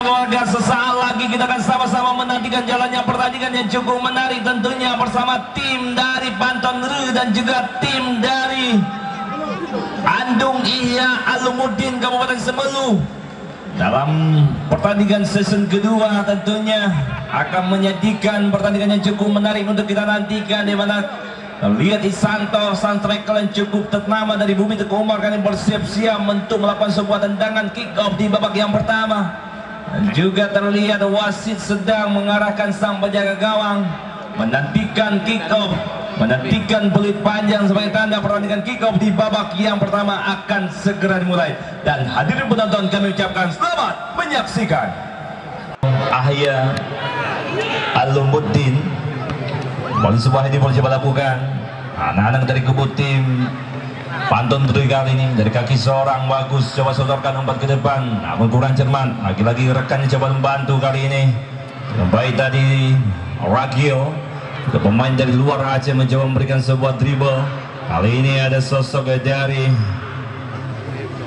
Keluarga, sesaat lagi kita akan sama-sama menantikan jalannya pertandingan yang cukup menarik tentunya bersama tim dari Banton Ru dan juga tim dari Andung Ihya Alumuddin Kabupaten Semelu. Dalam pertandingan season kedua tentunya akan menyajikan pertandingan yang cukup menarik untuk kita nantikan, di mana lihat Isanto sang striker yang cukup ternama dari Bumi Teguh Umar kali bersiap-siap untuk melakukan sebuah tendangan kick off di babak yang pertama. Dan juga terlihat wasit sedang mengarahkan sang penjaga gawang menantikan kick off, menantikan peluit panjang sebagai tanda pertandingan kick off di babak yang pertama akan segera dimulai. Dan hadirin penonton, kami ucapkan selamat menyaksikan. Ahya Alumuddin boleh sebuah ini boleh coba lakukan. Anak-anak dari kubu tim Banton Ru kali ini dari kaki seorang bagus, coba sodorkan umpan ke depan, namun kurang cermat. Lagi-lagi rekannya coba membantu kali ini. Yang baik tadi Ragio, pemain dari luar Aceh mencoba memberikan sebuah dribble. Kali ini ada sosok dari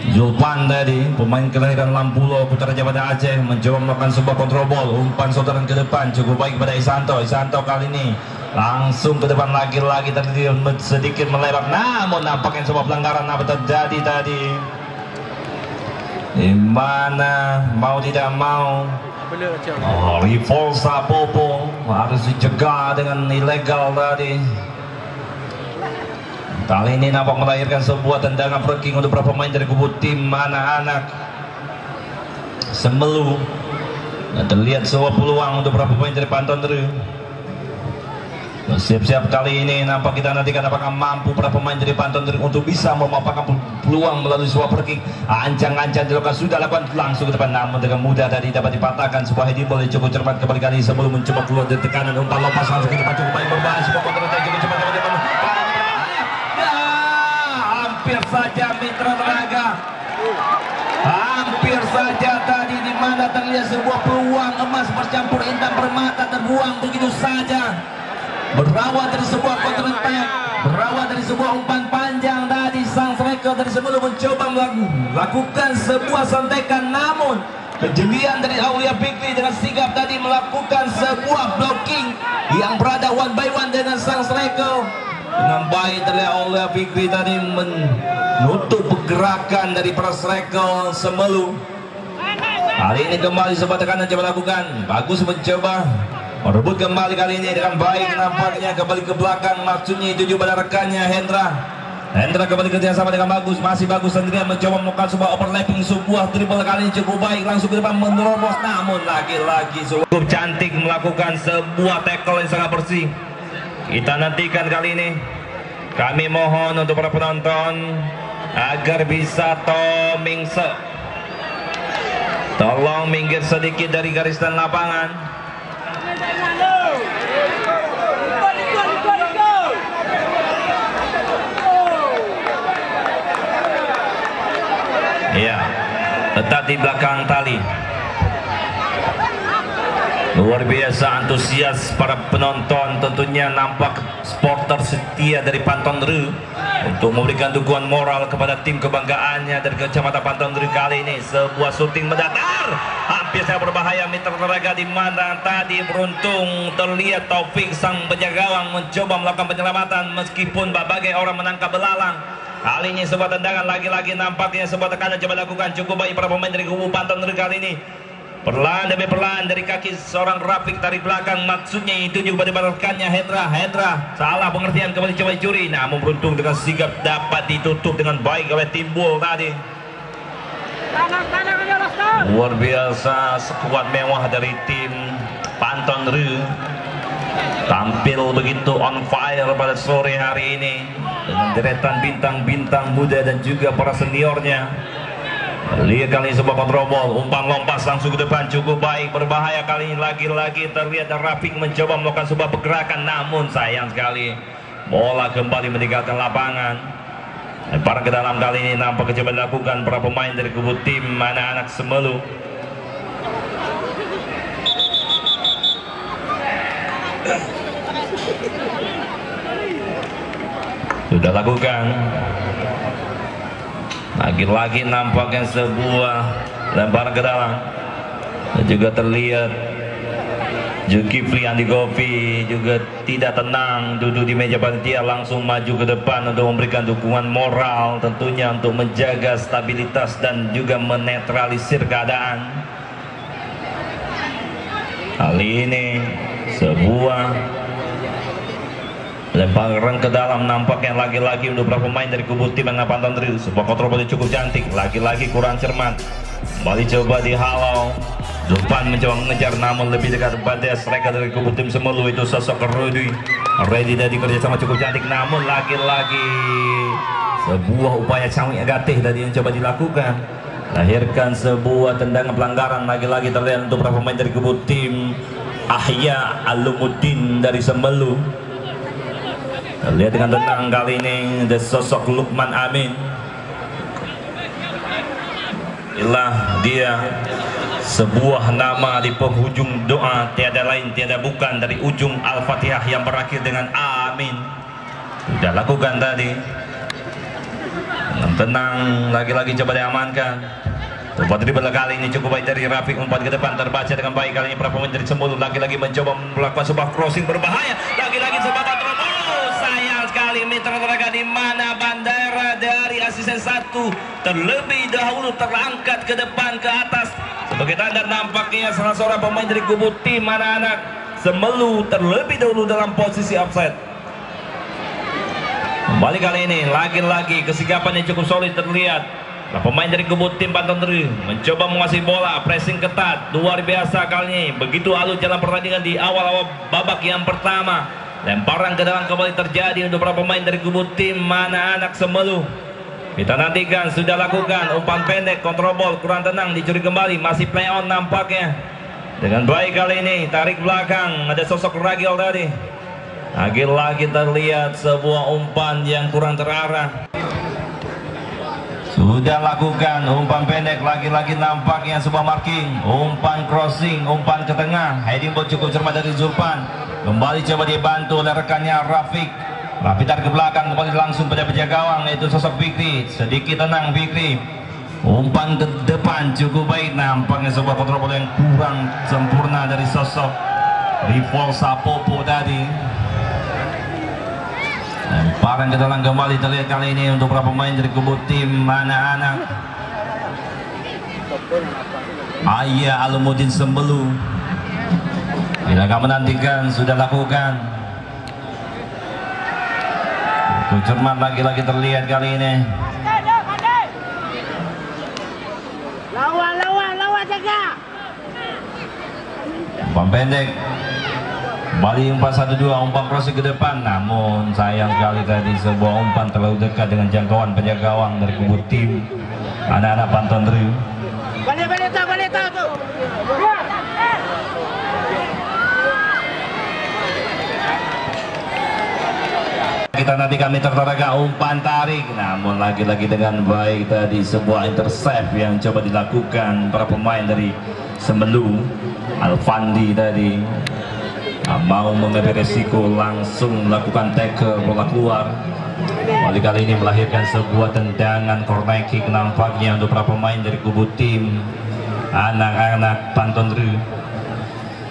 Julpan tadi, pemain kelahiran Lampulo, Putra Jabatan Aceh, mencoba melakukan sebuah kontrol ball, umpan sodoran ke depan cukup baik pada Isanto. Isanto kali ini langsung ke depan lagi-lagi tadi sedikit melebar, namun nampaknya sebuah pelanggaran apa terjadi tadi, di mana mau tidak mau Rivolsa Popo harus dicegah dengan ilegal tadi. Kali ini nampak melahirkan sebuah tendangan free kick untuk beberapa pemain dari kubu tim anak-anak Semelu. Dan terlihat sebuah peluang untuk beberapa pemain dari Banton Ru. Siap-siap kali ini nampak kita nantikan apakah mampu para pemain dari Banton Ru untuk bisa memanfaatkan peluang melalui sebuah free kick. Ancang-ancang dilakukan, sudah lakukan langsung ke depan, namun dengan mudah tadi dapat dipatahkan. Sebuah heading boleh cukup cermat kembali kali sebelum mencoba keluar dari tekanan, umpan lepas langsung ke depan cukup baik, berbahaya sebuah counter attack cukup cepat ke depan. Hampir saja Mitra Teraga, hampir saja tadi, di mana terlihat sebuah peluang emas bercampur intan permata terbuang begitu saja. Berawal dari sebuah counter attack, berawal dari sebuah umpan panjang tadi, sang striker dari sebelum mencoba melakukan sebuah sontekan, namun kejelian dari Aulia Fikri dengan sigap tadi melakukan sebuah blocking yang berada one by one dengan sang striker. Dengan baik dari Aulia Fikri tadi menutup pergerakan dari para striker Semelu. Kali ini kembali sebuah tekanan coba lakukan, bagus mencoba merebut kembali kali ini dengan baik, nampaknya kembali ke belakang, maksudnya itu pada rekannya Hendra kembali kerjasama dengan bagus, masih bagus sendirian mencoba melakukan sebuah overlapping, sebuah dribble kali ini cukup baik, langsung ke depan menerobos, namun lagi-lagi cukup cantik melakukan sebuah tackle yang sangat bersih. Kita nantikan kali ini, kami mohon untuk para penonton agar bisa tolong minggir sedikit dari garisan lapangan. Ya, tetap di belakang tali. Luar biasa antusias para penonton, tentunya nampak supporter setia dari Banton Ru untuk memberikan dukungan moral kepada tim kebanggaannya dari Kecamatan Banton Ru. Kali ini sebuah syuting mendatar, hampir saya berbahaya Mitra Teraga, di mana tadi beruntung terlihat Taufik sang penjaga gawang mencoba melakukan penyelamatan meskipun berbagai orang menangkap belalang. Kali ini sebuah tendangan lagi-lagi, nampaknya sebuah tekanan coba lakukan cukup baik para pemain dari kubu Banton Ru. Kali ini perlahan demi perlahan dari kaki seorang Rafiq tarik belakang, maksudnya itu juga pada rekannya Hendra salah pengertian, kembali coba dicuri, namun beruntung dengan sigap dapat ditutup dengan baik oleh Timbul tadi. Luar biasa sekuat mewah dari tim Banton Ru, tampil begitu on fire pada sore hari ini dengan deretan bintang-bintang muda dan juga para seniornya. Lihat kali ini sebuah kontrol ball, umpan lompas langsung ke depan cukup baik, berbahaya kali ini lagi-lagi terlihat Rafiq mencoba melakukan sebuah pergerakan, namun sayang sekali bola kembali meninggalkan lapangan. Lemparan ke dalam kali ini nampak coba dilakukan para pemain dari kubu tim anak-anak Semelu. Sudah lakukan. Lagi-lagi nampaknya sebuah lemparan ke dalam. Dan juga terlihat Zulkifli Andi Gopi juga tidak tenang, duduk di meja panitia, langsung maju ke depan untuk memberikan dukungan moral, tentunya untuk menjaga stabilitas dan juga menetralisir keadaan. Kali ini sebuah lemparan ke dalam nampaknya lagi-lagi untuk beberapa pemain dari kubu tim yang Panton Drill. Sebuah kontrol yang cukup cantik, lagi-lagi kurang cermat. Kembali coba dihalau. Zulpan mencoba mengejar, namun lebih dekat pada striker dari kubu tim Semelu, itu sosok Rudy. Ready tadi kerjasama cukup cantik, namun lagi-lagi sebuah upaya Cawi Agatih tadi yang coba dilakukan, lahirkan sebuah tendangan pelanggaran. Lagi-lagi terlihat untuk para pemain dari kubu tim Ahya Alumuddin dari Semelu. Terlihat dengan tenang kali ini ada sosok Lukman Amin. Inilah dia sebuah nama di penghujung doa, tiada lain tiada bukan dari ujung Al-Fatihah yang berakhir dengan amin. Sudah lakukan tadi dengan tenang, lagi-lagi coba diamankan. Tempat dribble kali ini cukup baik dari Rafiq, umpan ke depan terbaca dengan baik. Kali ini para pemain dari Semulu lagi-lagi mencoba melakukan sebuah crossing berbahaya, lagi-lagi sebuah kontrol. Sayang sekali meter teragak di mana bandara dari asisten satu terlebih dahulu terangkat ke depan ke atas. Sebagai tanda nampaknya salah seorang pemain dari kubu tim anak-anak Semelu terlebih dahulu dalam posisi offside. Kembali kali ini lagi-lagi kesigapan yang cukup solid terlihat. Nah, pemain dari kubu tim Panton Drill mencoba menguasai bola, pressing ketat luar biasa kali ini. Begitu alus jalan pertandingan di awal-awal babak yang pertama. Lemparan ke dalam kembali terjadi untuk para pemain dari kubu tim anak-anak Semelu. Kita nantikan, sudah lakukan umpan pendek, kontrol ball kurang tenang, dicuri kembali, masih play on nampaknya. Dengan baik kali ini, tarik belakang, ada sosok Ragil tadi. Lagi-lagi terlihat sebuah umpan yang kurang terarah. Sudah lakukan umpan pendek, lagi-lagi nampaknya sebuah marking, umpan crossing, umpan ke tengah, heading ball cukup cermat dari Zulpan. Kembali coba dibantu oleh rekannya Rafiq. Rafiq tarik ke belakang, kembali langsung pada penjaga gawang, yaitu sosok Fikri. Sedikit tenang Fikri, umpan ke depan cukup baik, nampaknya sebuah kontrol bola yang kurang sempurna dari sosok Rivol Sapopo tadi. Lemparan ke dalam kembali terlihat kali ini untuk para pemain dari kubu tim anak-anak Ahya Alumuddin Semelu. Kita akan menantikan, sudah lakukan. Cermat lagi-lagi terlihat kali ini. Lawan jaga. Umpan pendek. Kembali umpan 1-2, umpan crossing ke depan, namun sayang sekali tadi sebuah umpan terlalu dekat dengan jangkauan penjaga gawang dari kubu tim anak-anak Panton Drill. Balik tuh. Kita nanti kami tertaraga umpan tarik, namun lagi-lagi dengan baik tadi sebuah intercept yang coba dilakukan para pemain dari Semelu. Alfandi tadi mau mengambil resiko, langsung melakukan tackle, bola keluar. Kali ini melahirkan sebuah tendangan corner kick nampaknya untuk para pemain dari kubu tim anak-anak Panton Drill.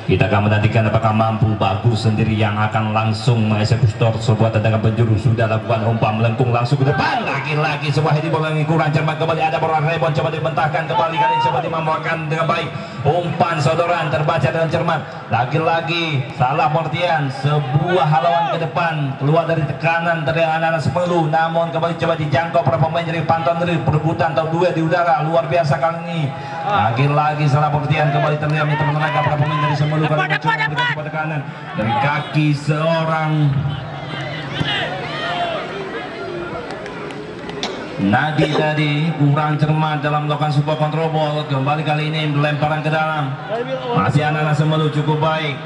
Kita akan menantikan apakah mampu Bagus sendiri yang akan langsung mengeksekutor sebuah tendangan penjuru. Sudah lakukan umpan melengkung langsung ke depan, lagi-lagi sebuah heading bola yang kurang cermat. Kembali ada bola rebound, coba dibentahkan kembali, kali ini coba dimamukan dengan baik. Umpan sodoran terbaca dengan cermat, lagi-lagi salah pengertian, sebuah halauan ke depan, keluar dari tekanan dari anak-anak Semelu, namun kembali coba dijangkau para pemain dari Panton Drill. Perebutan atau duel di udara luar biasa kali ini. Lagi-lagi salah pengertian, kembali terlihat tenaga para pemain dari Semelu. Kali mencoba memberikan sebuah tekanan dari kaki seorang Nadi tadi, kurang cermat dalam melakukan sebuah kontrol ball. Kembali kali ini lemparan ke dalam, masih anak-anak Semelu cukup baik.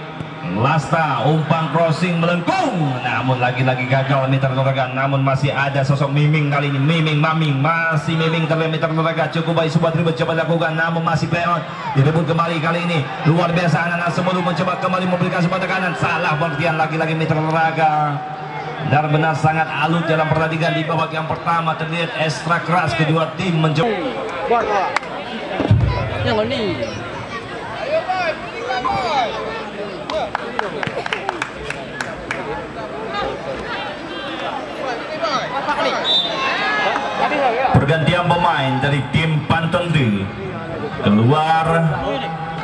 Lasta, umpan crossing melengkung, namun lagi-lagi gagal meter terlegat. Namun masih ada sosok Miming kali ini, Maming masih Miming terlihat meter terlegat, cukup baik. Sebuah dribble coba dilakukan, namun masih play on, direbut kembali kali ini. Luar biasa anak-anak Semelu mencoba kembali memberikan sebuah tekanan, salah pengertian, lagi-lagi meter terlegat. Benar-benar sangat alus dalam pertandingan di babak yang pertama. Terlihat ekstra keras kedua tim mencoba. Pergantian pemain dari tim Pantandri. Keluar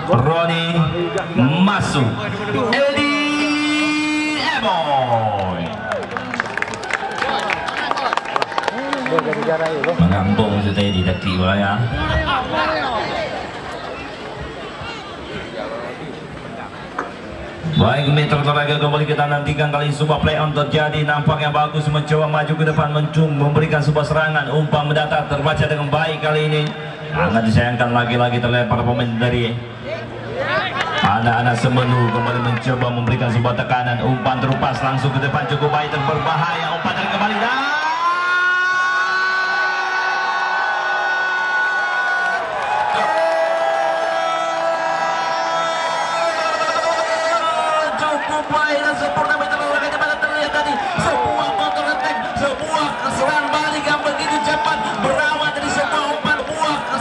Roni, masuk Edi Eboy. Mengambung sudah di daki ya. Baik, meter tenaga kembali kita nantikan kali sebuah play on terjadi, nampaknya bagus, mencoba maju ke depan, memberikan sebuah serangan, umpan mendatar, terbaca dengan baik kali ini. Sangat disayangkan lagi-lagi terlihat para pemain dari anak-anak Semelu kembali mencoba memberikan sebuah tekanan, umpan terupas langsung ke depan cukup baik dan berbahaya, umpan dari kembali cukup baik dan sempurna. Bagaimana terlihat tadi sebuah counter attack, sebuah serangan balik yang begitu cepat berawal dari sebuah umpan,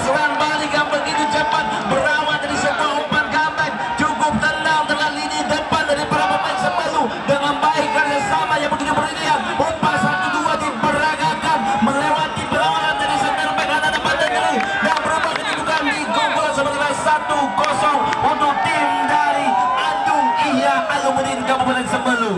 serangan balik yang begitu cepat berawal dari sebuah umpan comeback, cukup tenang dengan lini depan dari para pemain Semelu dengan baik kerjasama yang begitu brilian. Umpan 1-2 diperagakan melewati berawalan dari center back kanan Pantandri dan berubah kedudukan di gol sebagai 1-0 untuk tim dari Andung Ihya Aluminium Kabupaten Semelu.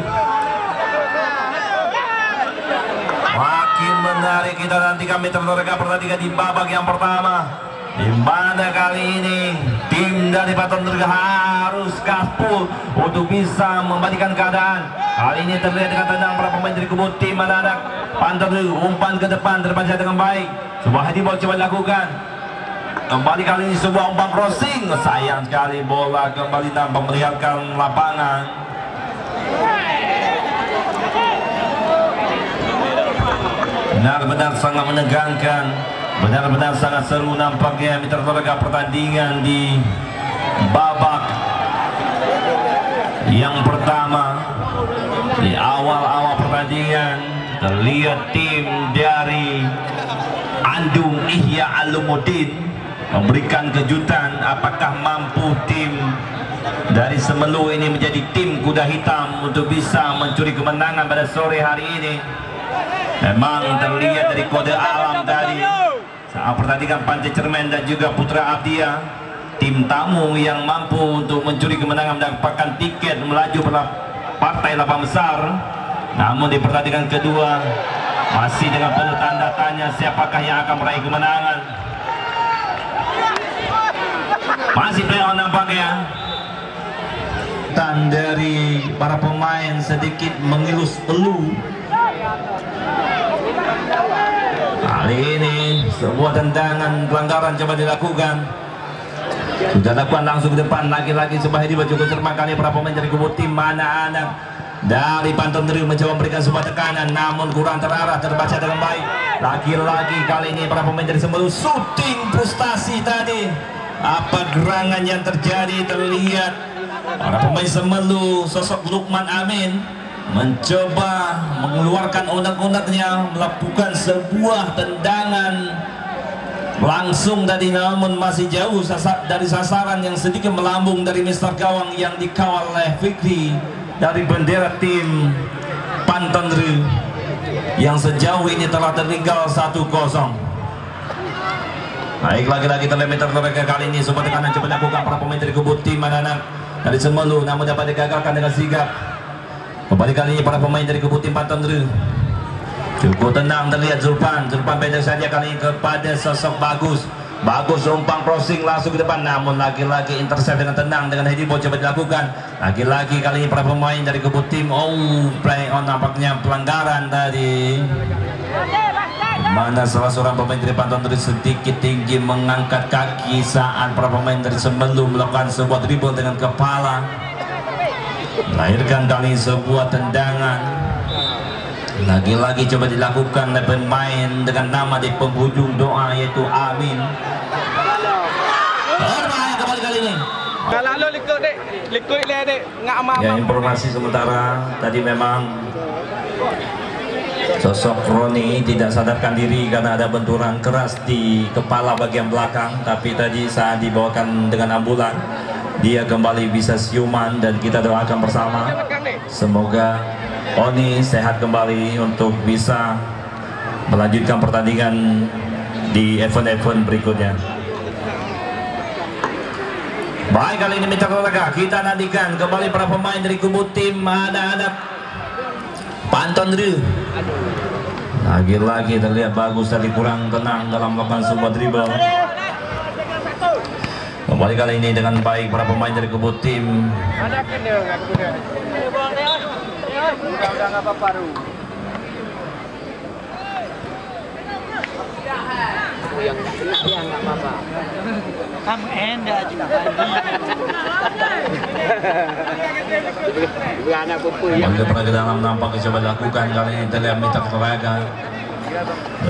Makin menarik kita nantikan meter mereka pertandingan di babak yang pertama, di mana kali ini tim dari Pantandri harus gaspol untuk bisa membalikan keadaan. Kali ini terlihat dengan tenang para pemain dari kubu tim anak-anak Pantandri, umpan ke depan terbaca dengan baik, sebuah heading ball coba dilakukan. Kembali kali ini sebuah umpan crossing, sayang sekali bola kembali nampak melihatkan lapangan. Benar-benar sangat menegangkan, benar-benar sangat seru nampaknya meter mereka pertandingan di babak yang pertama. Di awal-awal pertandingan terlihat tim dari Andung Ihya Alumudin memberikan kejutan. Apakah mampu tim dari Semelu ini menjadi tim kuda hitam untuk bisa mencuri kemenangan pada sore hari ini? Memang terlihat dari kode alam tadi saat pertandingan Pantai Cermen dan juga Putra Abdia, tim tamu yang mampu untuk mencuri kemenangan mendapatkan tiket melaju pada partai 8 besar. Namun di pertandingan kedua masih dengan penuh tanda tanya siapakah yang akan meraih kemenangan. Masih play on nampaknya. Dan dari para pemain sedikit mengelus elu. Kali ini sebuah tendangan pelanggaran coba dilakukan. Sudah lakukan langsung ke depan, lagi-lagi sebuah heading cukup cermat kali para pemain dari kubu tim anak-anak dari Pantandri mencoba memberikan sebuah tekanan, namun kurang terarah, terbaca dengan baik. Lagi-lagi kali ini para pemain dari Semelu shooting frustasi tadi. Apa gerangan yang terjadi terlihat para pemain Semelu, sosok Lukman Amin mencoba mengeluarkan unek-uneknya, melakukan sebuah tendangan langsung tadi, namun masih jauh dari sasaran yang sedikit melambung dari Mister Gawang yang dikawal oleh Fikri dari bendera tim Pantandri yang sejauh ini telah tertinggal 1-0. Baik, lagi-lagi terlemeter mereka kali ini sebuah tekanan coba dilakukan para pemain dari kubu tim anak-anak dari Semelu, namun dapat digagalkan dengan sigap. Kembali kali ini para pemain dari kubu tim Pantandri cukup tenang, terlihat Zulpan pendek saja kali ini kepada sosok Bagus umpan crossing langsung ke depan, namun lagi-lagi intercept dengan tenang dengan heading ball coba dilakukan. Lagi-lagi kali ini para pemain dari kubu tim play on nampaknya pelanggaran tadi, mana salah seorang pemain dari Pantandri sedikit tinggi mengangkat kaki saat para pemain dari Semelu melakukan sebuah dribble dengan kepala, melahirkan kali sebuah tendangan. Lagi-lagi coba dilakukan oleh pemain dengan nama di penghujung doa yaitu Amin. Berbahaya kembali kali ini. Kalau likut dek, likut le dek, ngak ama. Ya, informasi sementara tadi memang sosok Roni tidak sadarkan diri karena ada benturan keras di kepala bagian belakang, tapi tadi saat dibawakan dengan ambulan dia kembali bisa siuman dan kita doakan bersama semoga Oni sehat kembali untuk bisa melanjutkan pertandingan di event-event berikutnya. Baik, kali ini mitra olahraga kita nantikan kembali para pemain dari kubu tim anak-anak Panton Ru. Lagi-lagi terlihat bagus tapi kurang tenang dalam melakukan sebuah dribble. Kembali kali ini dengan baik para pemain dari kubu tim. Udah nggak apa-apa. Yang nggak apa-apa. Kamu endah juga. Bangga pernah ke dalam nampak coba dilakukan kali ini terlihat mitra olahraga.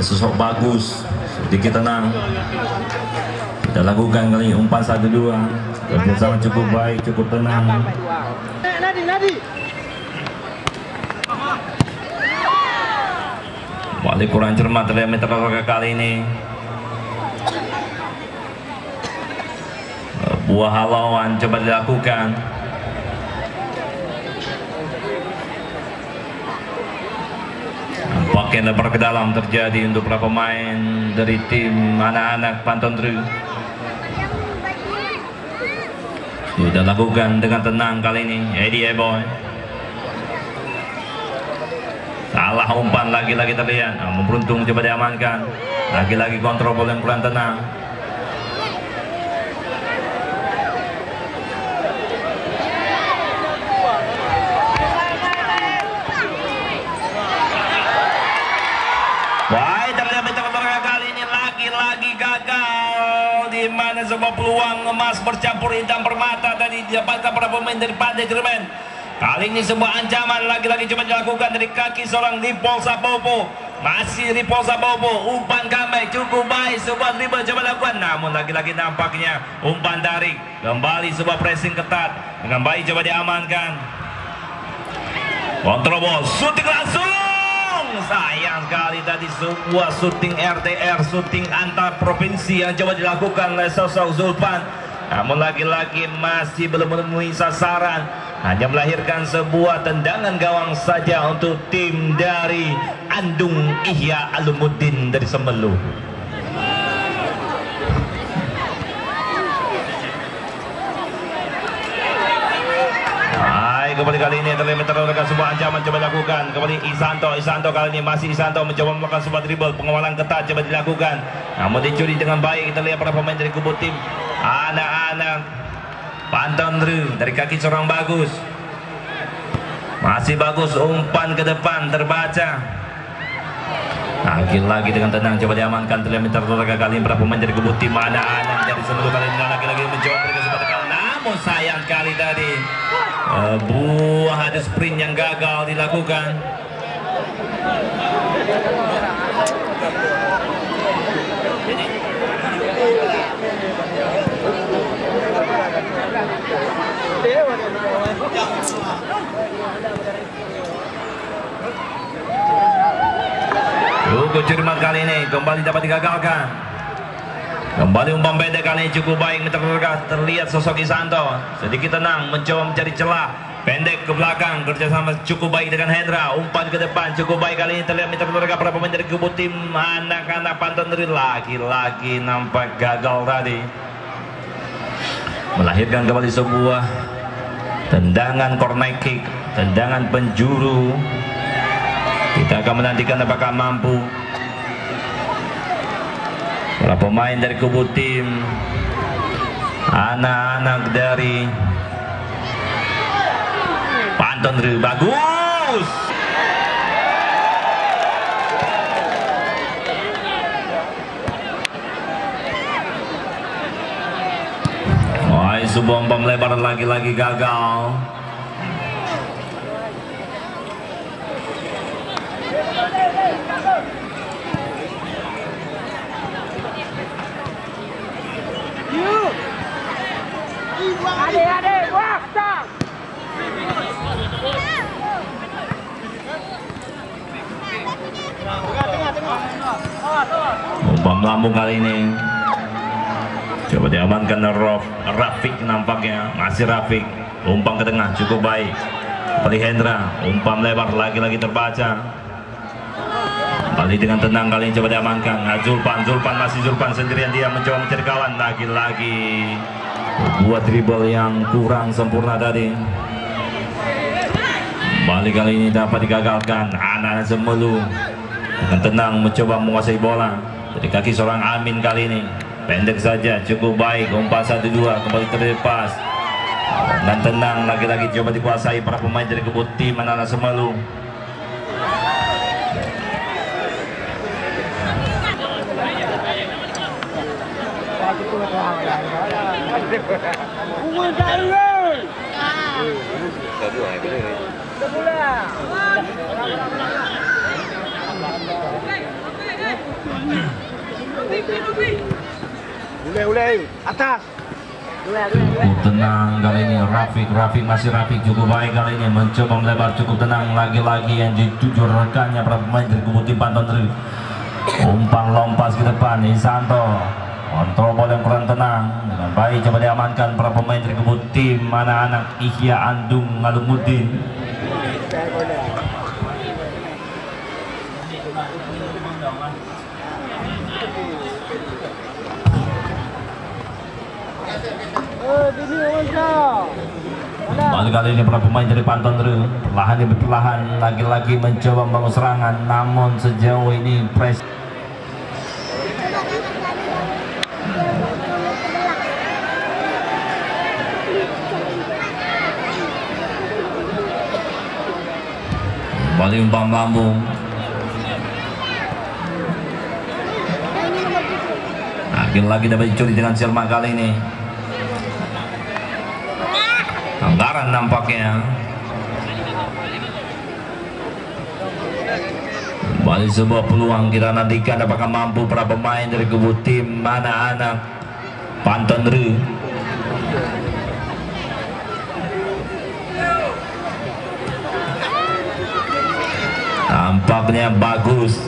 Sosok bagus, sedikit tenang. Kita lakukan kali umpan 1-2. Bersama cukup baik, cukup tenang. Nadi. Balik kurang cermat terlihat mitra olahraga kali ini. Buah halauan coba dilakukan. Nampaknya lebar ke dalam terjadi untuk para pemain dari tim anak-anak Panton Ru. Sudah lakukan dengan tenang kali ini Eddie Eboy. Salah umpan lagi-lagi terlihat. Beruntung coba diamankan. Lagi-lagi kontrol bola yang kurang tenang. Baik, terlihat mitra kali ini lagi-lagi gagal, di mana sebuah peluang emas bercampur hitam permata tadi didapatkan para pemain dari Pantai Jerman. Kali ini sebuah ancaman lagi-lagi coba dilakukan dari kaki seorang Ripol Sabobo. Masih Ripol Sabobo, umpan comeback cukup baik, sebuah dribble coba dilakukan, namun lagi-lagi nampaknya umpan tarik. Kembali sebuah pressing ketat dengan baik coba diamankan. Kontrol ball, shooting langsung. Sayang sekali tadi sebuah syuting RTR, syuting antar provinsi yang coba dilakukan oleh sosok Zulfan, namun lagi-lagi masih belum menemui sasaran, hanya melahirkan sebuah tendangan gawang saja untuk tim dari Andung Ihya Alumuddin dari Semelu. Kembali kali ini terlihat terlakukan sebuah ancaman coba dilakukan. Kembali Isanto kali ini masih Isanto mencoba melakukan sebuah dribble, pengawalan ketat coba dilakukan, namun dicuri dengan baik. Kita lihat para pemain dari kubu tim anak-anak Panton Ru dari kaki seorang bagus, masih bagus, umpan ke depan terbaca. Lagi-lagi dengan tenang coba diamankan. Terlihat terlakukan kali ini para pemain dari kubu tim anak-anak dari Semelu kali ini lagi-lagi mencoba berikan kesempatan, namun sayang kali tadi buah ada sprint yang gagal dilakukan. Hugo Jerman kali ini kembali dapat digagalkan. Kembali umpan pendek kali ini cukup baik, terlihat sosok Isanto sedikit tenang mencoba mencari celah pendek ke belakang, kerjasama cukup baik dengan Hendra, umpan ke depan cukup baik kali ini. Terlihat para pemain dari kubu tim anak-anak Panton Ru lagi-lagi nampak gagal tadi, melahirkan kembali sebuah tendangan corner kick, tendangan penjuru. Kita akan menantikan apakah mampu para pemain dari kubu tim anak-anak dari Panton Ru. Bagus. Wah, sebuah umpan lebar lagi-lagi gagal. Adik, wah, stop. Umpan melambung kali ini coba diamankan Rafiq, nampaknya masih Rafiq, umpan ke tengah cukup baik. Kembali Hendra, umpan lebar lagi-lagi terbaca. Kali dengan tenang kali ini coba diamankan. Zulpan masih Zulpan sendirian, dia mencoba mencari kawan. Lagi-lagi buat dribble yang kurang sempurna tadi. Balik kali ini dapat digagalkan. Anak Semelu dengan tenang mencoba menguasai bola dari kaki seorang Amin kali ini. Pendek saja, cukup baik. Umpan 1-2 kembali terlepas. Dan tenang lagi-lagi coba dikuasai para pemain dari kebut tim Anak Semelu. Atas. Tenang kali ini Rafiq masih Rafiq cukup baik kali ini mencoba melebar cukup tenang lagi-lagi yang dituju rekannya para pemain dari kubu tim Panton Ri. Umpan lompas ke depan Isanto kontrol bola yang kurang tenang dengan baik coba diamankan para pemain dari kubu tim anak-anak Ihya Andung Ngalumuddin. Balik kali ini para pemain dari Panton Ri perlahan lagi-lagi mencoba membangun serangan, namun sejauh ini press balik umpan lambung. Lagi-lagi dapat dicuri dengan Selma kali ini. Anggaran nampaknya. Balik sebuah peluang kita nantikan apakah mampu para pemain dari kubu tim anak-anak Panton Ri. Tampaknya bagus.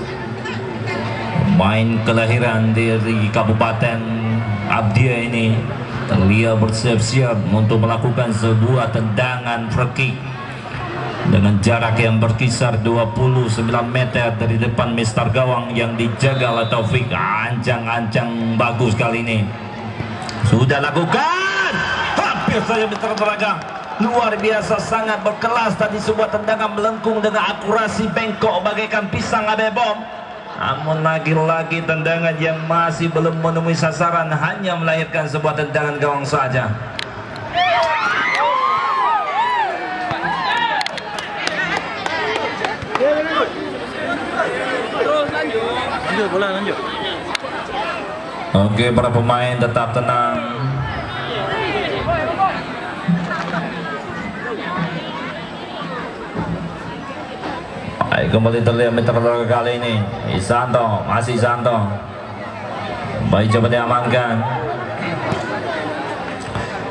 Main kelahiran dari Kabupaten Abdia ini terlihat bersiap-siap untuk melakukan sebuah tendangan free kick dengan jarak yang berkisar 29 meter dari depan mister gawang yang dijaga oleh Taufik. Ancang-ancang bagus kali ini sudah lakukan, hampir saja mister Beragang. Luar biasa, sangat berkelas tadi, sebuah tendangan melengkung dengan akurasi bengkok bagaikan pisang abe bom. Namun lagi-lagi tendangan yang masih belum menemui sasaran, hanya melahirkan sebuah tendangan gawang saja. Lanjut. Oke, para pemain tetap tenang. Kembali terlihat meter kali ini Isanto, masih Isanto. Baik coba diamankan.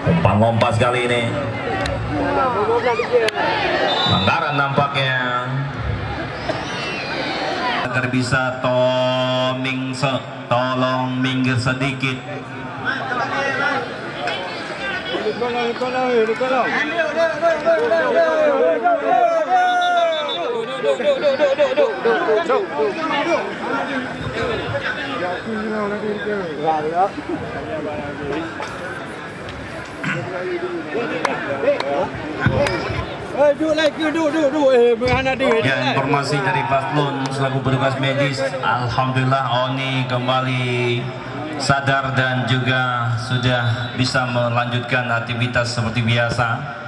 Umpan lompas kali ini. Pelanggaran nampaknya. Agar bisa tolong minggir sedikit. Ya, informasi dari Faslun selaku petugas medis, alhamdulillah Oni kembali sadar dan juga sudah bisa melanjutkan aktivitas seperti biasa.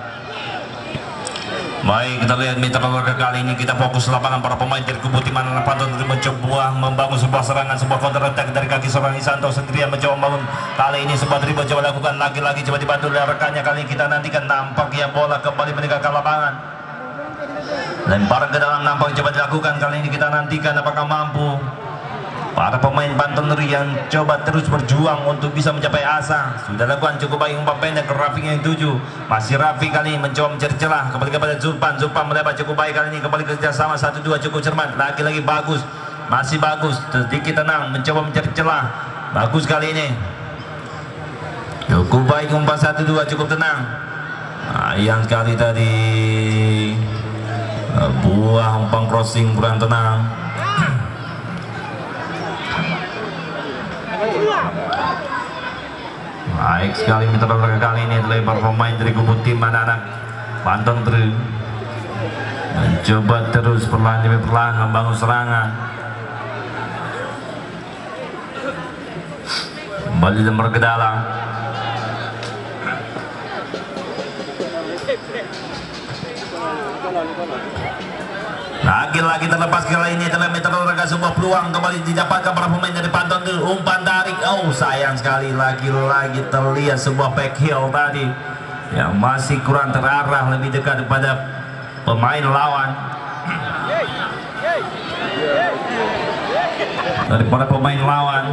Baik, kita lihat mitra keluarga kali ini kita fokus lapangan para pemain dari kubu tim anak Panton mencoba membangun sebuah serangan, sebuah counter attack dari kaki seorang Isanto sendirian mencoba membangun. Kali ini sebuah dribble coba lakukan lagi-lagi, coba dibantu oleh rekannya. Kali ini kita nantikan nampaknya bola kembali meninggalkan lapangan. Lemparan ke dalam nampaknya coba dilakukan. Kali ini kita nantikan apakah mampu para pemain Panton Ri yang coba terus berjuang untuk bisa mencapai asa. Sudah lakukan cukup baik umpan pendek ke Rafiq yang 7. Masih Rafiq kali ini mencoba mencari celah, kembali kepada Zulpan melebar cukup baik kali ini, kembali kerjasama 1-2 cukup cermat. Lagi-lagi bagus, masih bagus, sedikit tenang mencoba mencari celah. Bagus kali ini, cukup baik umpan 1-2 cukup tenang. Yang kali tadi buah umpan crossing kurang tenang. Baik sekali mitra kali ini lebar pemain dari kubu tim anak-anak Banten Dru. Mencoba terus perlahan demi perlahan membangun serangan. Kembali lempar ke dalam. Lagi-lagi terlepas kali ini dalam meter olahraga, sebuah peluang kembali didapatkan para pemain dari Banten Dru. Umpan tarik, oh sayang sekali, lagi-lagi terlihat sebuah back heel tadi yang masih kurang terarah, lebih dekat kepada pemain lawan daripada pemain lawan.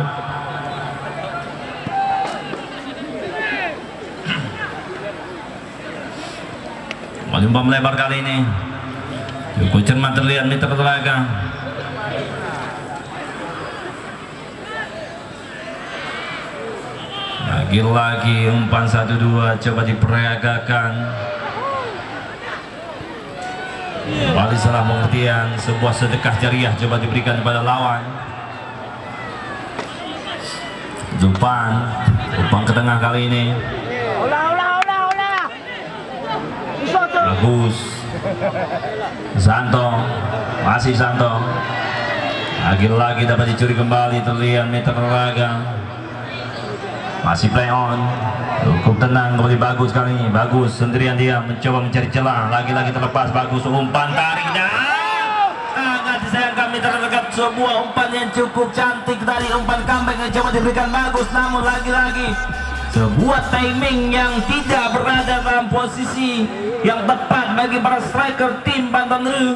Umpan melebar kali ini cukup cermat terlihat mitra olahraga. Lagi-lagi umpan 1-2 coba diperagakan. Kembali salah pengertian, sebuah sedekah jariah coba diberikan kepada lawan. Umpan ke tengah kali ini. Bagus. Santo, masih Santo. Lagi-lagi dapat dicuri kembali, terlihat meter olahraga. Masih play on, cukup tenang kembali, bagus kali ini. Bagus sendirian dia mencoba mencari celah, lagi-lagi terlepas. Bagus umpan tariknya, sangat disayangkan mitra olahraga. Sebuah umpan yang cukup cantik dari umpan comeback yang coba diberikan bagus, namun lagi-lagi sebuah timing yang tidak berada dalam posisi yang tepat bagi para striker tim Banten Dru.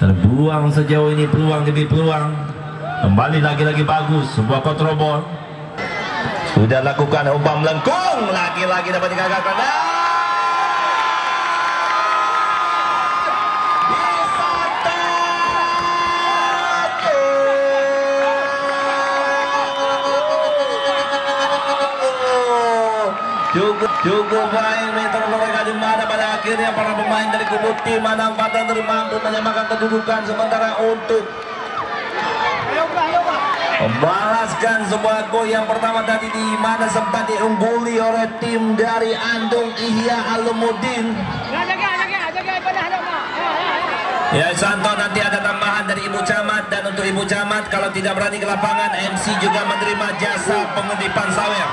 Terbuang sejauh ini, peluang demi peluang. Kembali lagi-lagi bagus, sebuah control ball. Sudah lakukan umpan melengkung, lagi-lagi dapat digagalkan. Cukup baik meter olahraga, di mana pada akhirnya para pemain dari kubu tim anak Banten Dru mampu menyamakan kedudukan, sementara untuk membalaskan sebuah gol yang pertama tadi di mana sempat diungguli oleh tim dari Andung Ihya Alumuddin. Ya Santo, nanti ada tambahan dari Ibu Camat, dan untuk Ibu Camat kalau tidak berani ke lapangan, MC juga menerima jasa pengedipan sawer.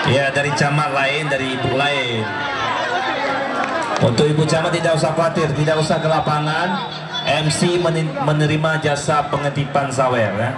Ya, dari camat lain, dari ibu lain. Untuk Ibu Camat tidak usah khawatir, tidak usah ke lapangan. MC menerima jasa pengedipan sawer ya.